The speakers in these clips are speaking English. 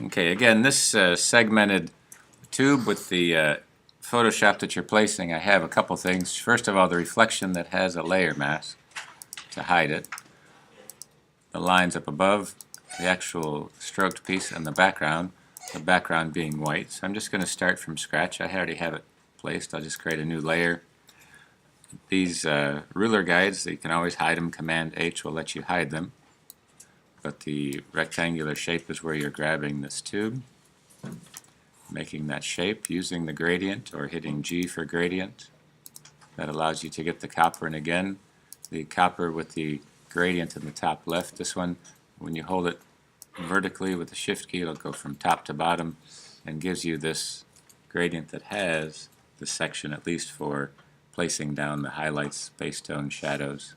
Okay, again, this segmented tube with the Photoshop that you're placing, I have a couple things. First of all, the reflection that has a layer mask to hide it. The lines up above, the actual stroked piece, and the background being white. So I'm just going to start from scratch. I already have it placed. I'll just create a new layer. These ruler guides, you can always hide them. Command H will let you hide them. But the rectangular shape is where you're grabbing this tube, making that shape using the gradient or hitting G for gradient. That allows you to get the copper, and again, the copper with the gradient in the top left. This one, when you hold it vertically with the shift key, it'll go from top to bottom and gives you this gradient that has the section, at least for placing down the highlights, base tone, shadows,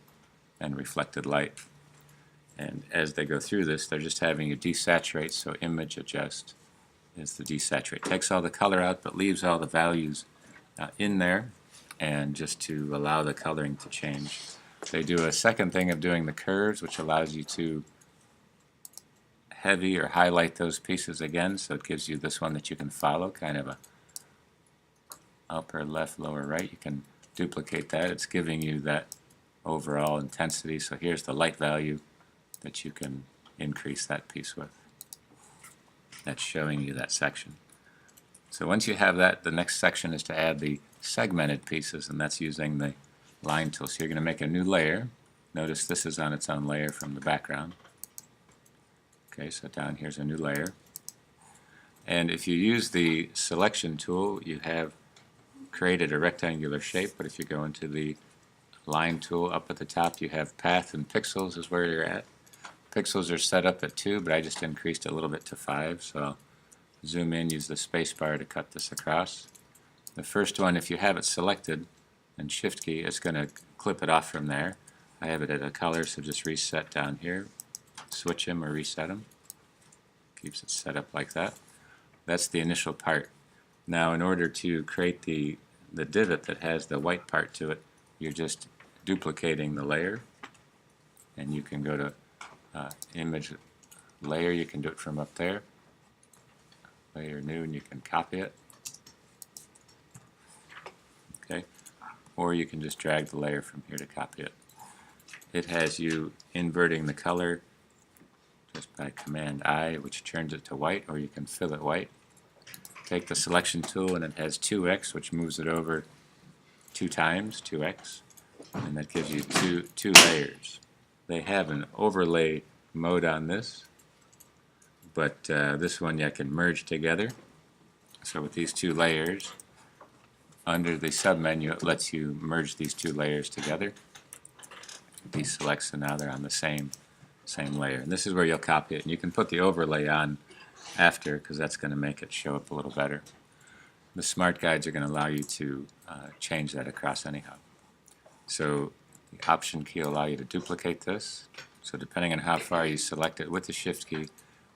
and reflected light. And as they go through this, they're just having you desaturate, so image adjust is the desaturate. Takes all the color out but leaves all the values in there, and just to allow the coloring to change. They do a second thing of doing the curves, which allows you to heavy or highlight those pieces again, so it gives you this one that you can follow, kind of a upper left, lower right. You can duplicate that. It's giving you that overall intensity. So here's the light value that you can increase that piece with. That's showing you that section. So once you have that, the next section is to add the segmented pieces, and that's using the line tool. So you're going to make a new layer. Notice this is on its own layer from the background. Okay, so down here's a new layer. And if you use the selection tool, you have created a rectangular shape, but if you go into the line tool up at the top, you have path and pixels is where you're at. Pixels are set up at 2, but I just increased a little bit to 5, so I'll zoom in, use the space bar to cut this across. The first one, if you have it selected and shift key, it's going to clip it off from there. I have it at a color, so just reset down here, switch them or reset them. Keeps it set up like that. That's the initial part. Now in order to create the divot that has the white part to it, you're just duplicating the layer, and you can go to image layer. You can do it from up there, layer new, and you can copy it. Okay, or you can just drag the layer from here to copy it. It has you inverting the color just by Command I, which turns it to white, or you can fill it white. Take the selection tool, and it has 2x, which moves it over 2 times, 2x, and that gives you two layers. They have an overlay mode on this, but this one you can merge together. So with these 2 layers, under the submenu, it lets you merge these 2 layers together. Deselect, so now they're on the same layer. And this is where you'll copy it, and you can put the overlay on after, because that's going to make it show up a little better. The smart guides are going to allow you to change that across anyhow. So the Option key will allow you to duplicate this. So depending on how far you select it with the Shift key,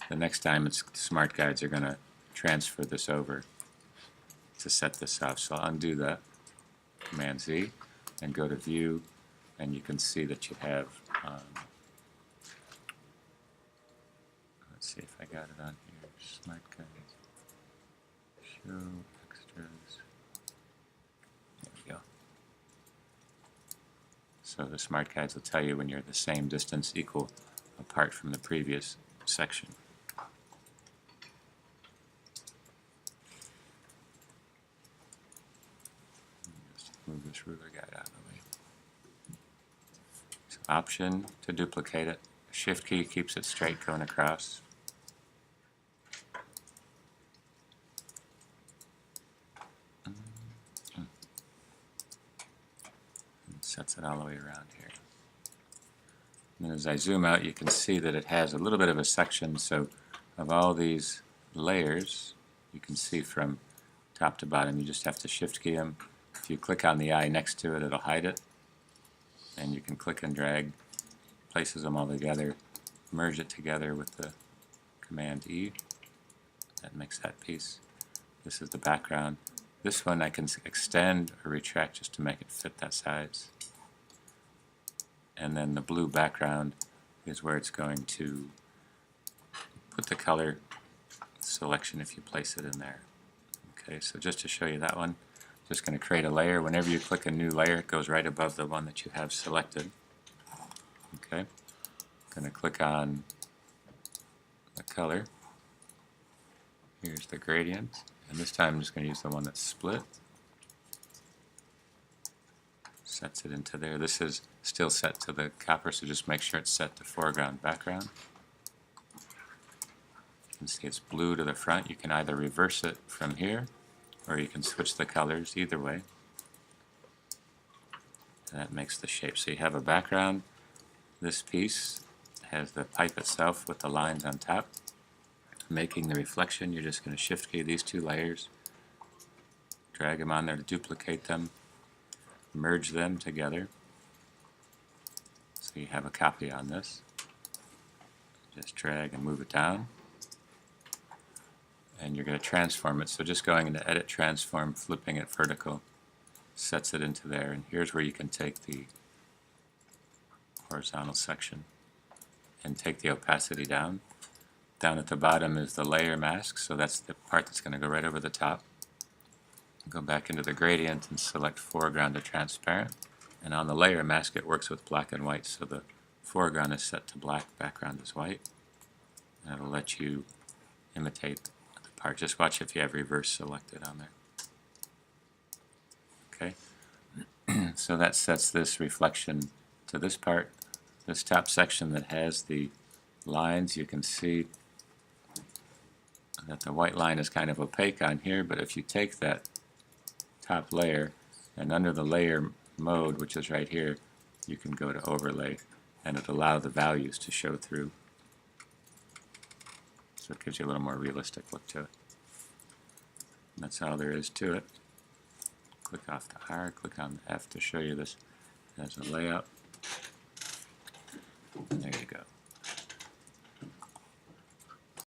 the next time it's smart guides are going to transfer this over to set this off. So I'll undo that, Command Z, and go to View, and you can see that you have, let's see if I got it on here, smart guides, show extras, there we go. So the smart guides will tell you when you're the same distance equal apart from the previous section. Just move this ruler guide out of the way. So Option to duplicate it. Shift key keeps it straight going across. Sets it all the way around here. And as I zoom out, you can see that it has a little bit of a section, so of all these layers, you can see from top to bottom. You just have to shift key them. If you click on the eye next to it, it'll hide it. And you can click and drag, places them all together, merge it together with the Command E. That makes that piece. This is the background. This one I can extend or retract just to make it fit that size. And then the blue background is where it's going to put the color selection if you place it in there. Okay, so just to show you that one, just going to create a layer. Whenever you click a new layer, it goes right above the one that you have selected. Okay, going to click on the color. Here's the gradient, and this time I'm just going to use the one that's split. Sets it into there. This is still set to the copper, so just make sure it's set to foreground, background. You can see it's blue to the front. You can either reverse it from here, or you can switch the colors, either way. And that makes the shape. So you have a background. This piece has the pipe itself with the lines on top. Making the reflection, you're just going to shift key these two layers, drag them on there to duplicate them, merge them together. So you have a copy on this. Just drag and move it down. And you're going to transform it. So just going into Edit Transform, flipping it vertical, sets it into there. And here's where you can take the horizontal section and take the opacity down. Down at the bottom is the layer mask, so that's the part that's going to go right over the top. Go back into the gradient and select foreground to transparent. And on the layer mask it works with black and white, so the foreground is set to black, background is white. And it'll let you imitate the part. Just watch if you have reverse selected on there. Okay, so that sets this reflection to this part. This top section that has the lines, you can see that the white line is kind of opaque on here, but if you take that top layer and under the layer mode, which is right here, you can go to overlay and it'll allow the values to show through. So it gives you a little more realistic look to it. And that's all there is to it. Click off the R, click on the F to show you this as a layout.